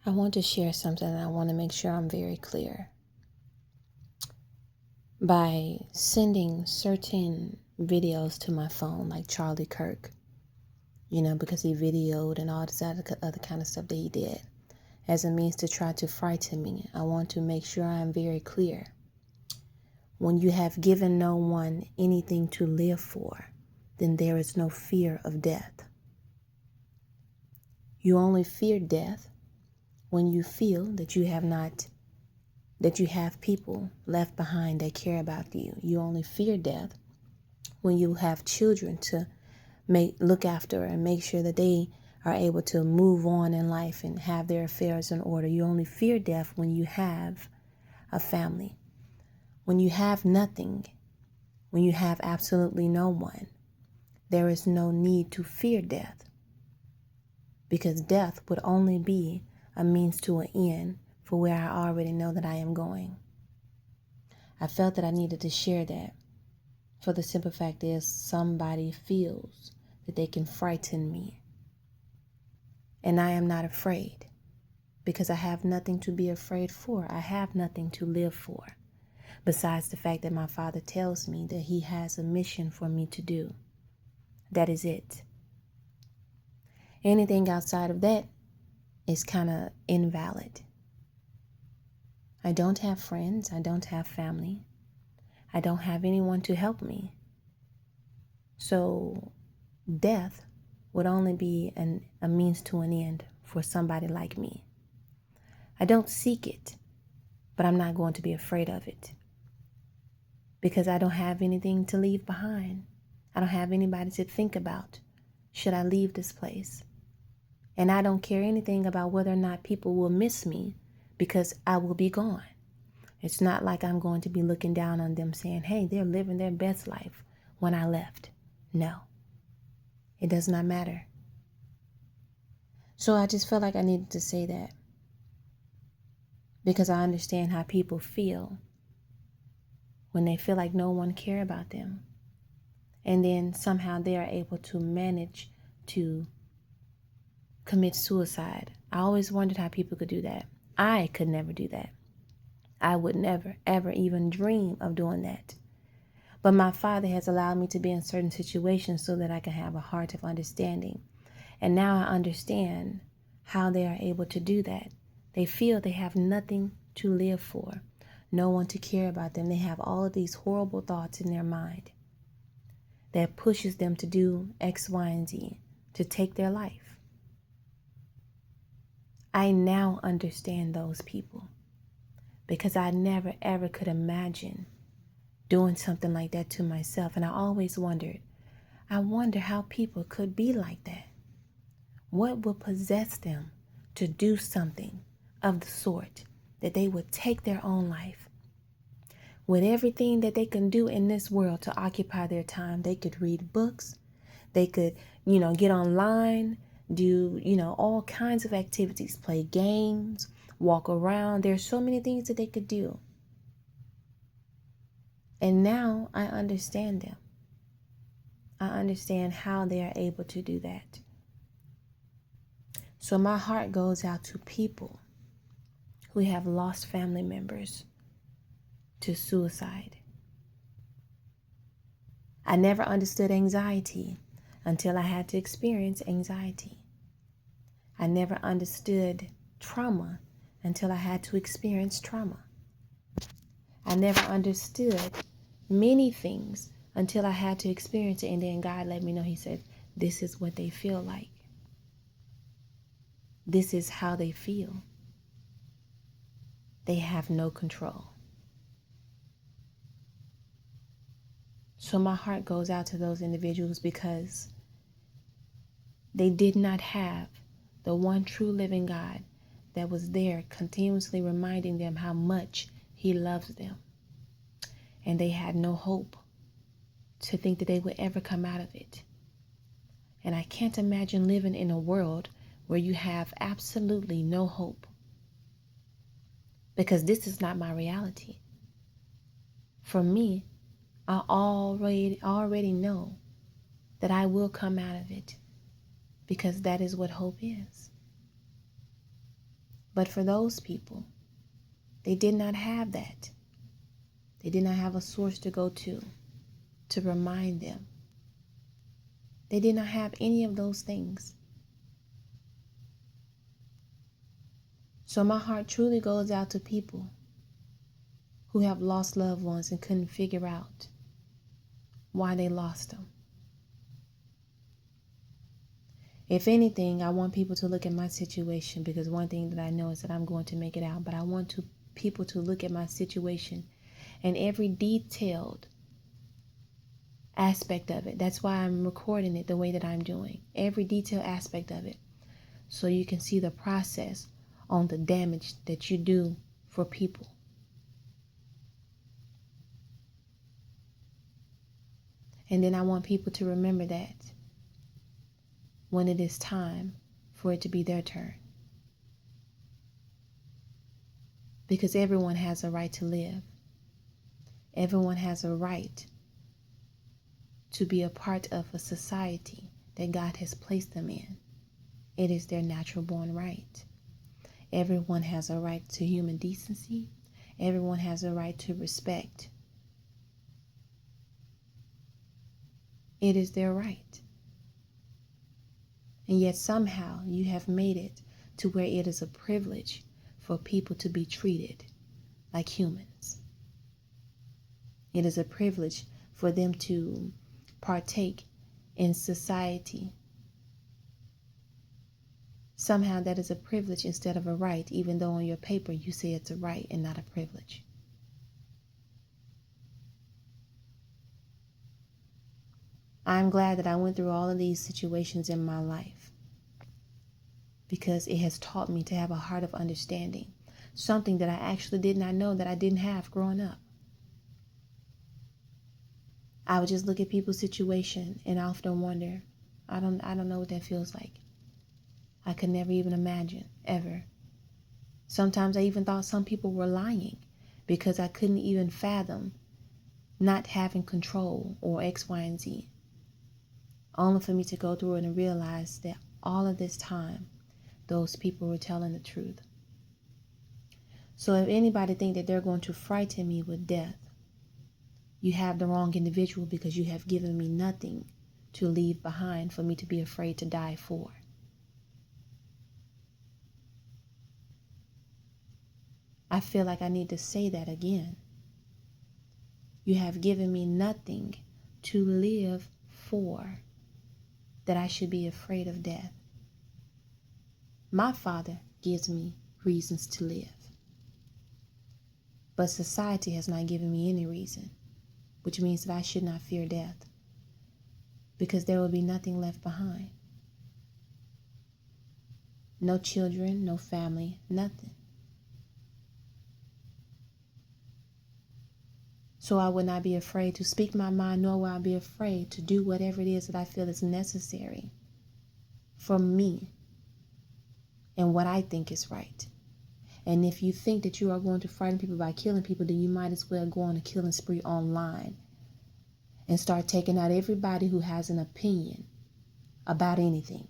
I want to share something and I want to make sure I'm very clear. By sending certain videos to my phone, like Charlie Kirk, because he videoed and all this other kind of stuff that he did, as a means to try to frighten me, I want to make sure I'm very clear. When you have given no one anything to live for, then there is no fear of death. You only fear death when you feel that you have people left behind that care about you. You only fear death when you have children to look after and make sure that they are able to move on in life and have their affairs in order. You only fear death when you have a family. When you have nothing, when you have absolutely no one, there is no need to fear death, because death would only be a means to an end for where I already know that I am going. I felt that I needed to share that, for the simple fact is somebody feels that they can frighten me. And I am not afraid, because I have nothing to be afraid for. I have nothing to live for, besides the fact that my Father tells me that He has a mission for me to do. That is it. Anything outside of that is kind of invalid. I don't have friends. I don't have family. I don't have anyone to help me. So death would only be a means to an end for somebody like me. I don't seek it, but I'm not going to be afraid of it, because I don't have anything to leave behind. I don't have anybody to think about should I leave this place. And I don't care anything about whether or not people will miss me, because I will be gone. It's not like I'm going to be looking down on them saying, hey, they're living their best life when I left. No, it does not matter. So I just felt like I needed to say that, because I understand how people feel when they feel like no one cares about them. And then somehow they are able to manage to commit suicide. I always wondered how people could do that. I could never do that. I would never, ever even dream of doing that. But my Father has allowed me to be in certain situations so that I can have a heart of understanding. And now I understand how they are able to do that. They feel they have nothing to live for, no one to care about them. They have all of these horrible thoughts in their mind that pushes them to do X, Y, and Z, to take their life. I now understand those people, because I never ever could imagine doing something like that to myself. And I always wondered, I wonder how people could be like that. What would possess them to do something of the sort, that they would take their own life? With everything that they can do in this world to occupy their time, they could read books, they could, get online, do, all kinds of activities, play games, walk around. There's so many things that they could do. And now I understand them. I understand how they are able to do that. So my heart goes out to people who have lost family members to suicide. I never understood anxiety until I had to experience anxiety. I never understood trauma until I had to experience trauma. I never understood many things until I had to experience it. And then God let me know, He said, this is what they feel like. This is how they feel. They have no control. So my heart goes out to those individuals, because they did not have the one true living God that was there continuously reminding them how much He loves them. And they had no hope to think that they would ever come out of it. And I can't imagine living in a world where you have absolutely no hope, because this is not my reality. For me, I already know that I will come out of it, because that is what hope is. But for those people, they did not have that. They did not have a source to go to remind them. They did not have any of those things. So my heart truly goes out to people who have lost loved ones and couldn't figure out why they lost them. If anything, I want people to look at my situation, because one thing that I know is that I'm going to make it out. But I want people to look at my situation and every detailed aspect of it. That's why I'm recording it the way that I'm doing. Every detailed aspect of it. So you can see the process on the damage that you do for people. And then I want people to remember that when it is time for it to be their turn. Because everyone has a right to live. Everyone has a right to be a part of a society that God has placed them in. It is their natural born right. Everyone has a right to human decency. Everyone has a right to respect. It is their right. And yet somehow you have made it to where it is a privilege for people to be treated like humans. It is a privilege for them to partake in society. Somehow that is a privilege instead of a right, even though on your paper you say it's a right and not a privilege. I'm glad that I went through all of these situations in my life, because it has taught me to have a heart of understanding, something that I actually did not know that I didn't have growing up. I would just look at people's situation and often wonder, I don't know what that feels like. I could never even imagine, ever. Sometimes I even thought some people were lying because I couldn't even fathom not having control or X, Y, and Z. Only for me to go through it and realize that all of this time, those people were telling the truth. So if anybody think that they're going to frighten me with death, you have the wrong individual, because you have given me nothing to leave behind for me to be afraid to die for. I feel like I need to say that again. You have given me nothing to live for that I should be afraid of death. My Father gives me reasons to live. But society has not given me any reason, which means that I should not fear death, because there will be nothing left behind. No children, no family, nothing. So I would not be afraid to speak my mind, nor will I be afraid to do whatever it is that I feel is necessary for me and what I think is right. And if you think that you are going to frighten people by killing people, then you might as well go on a killing spree online and start taking out everybody who has an opinion about anything.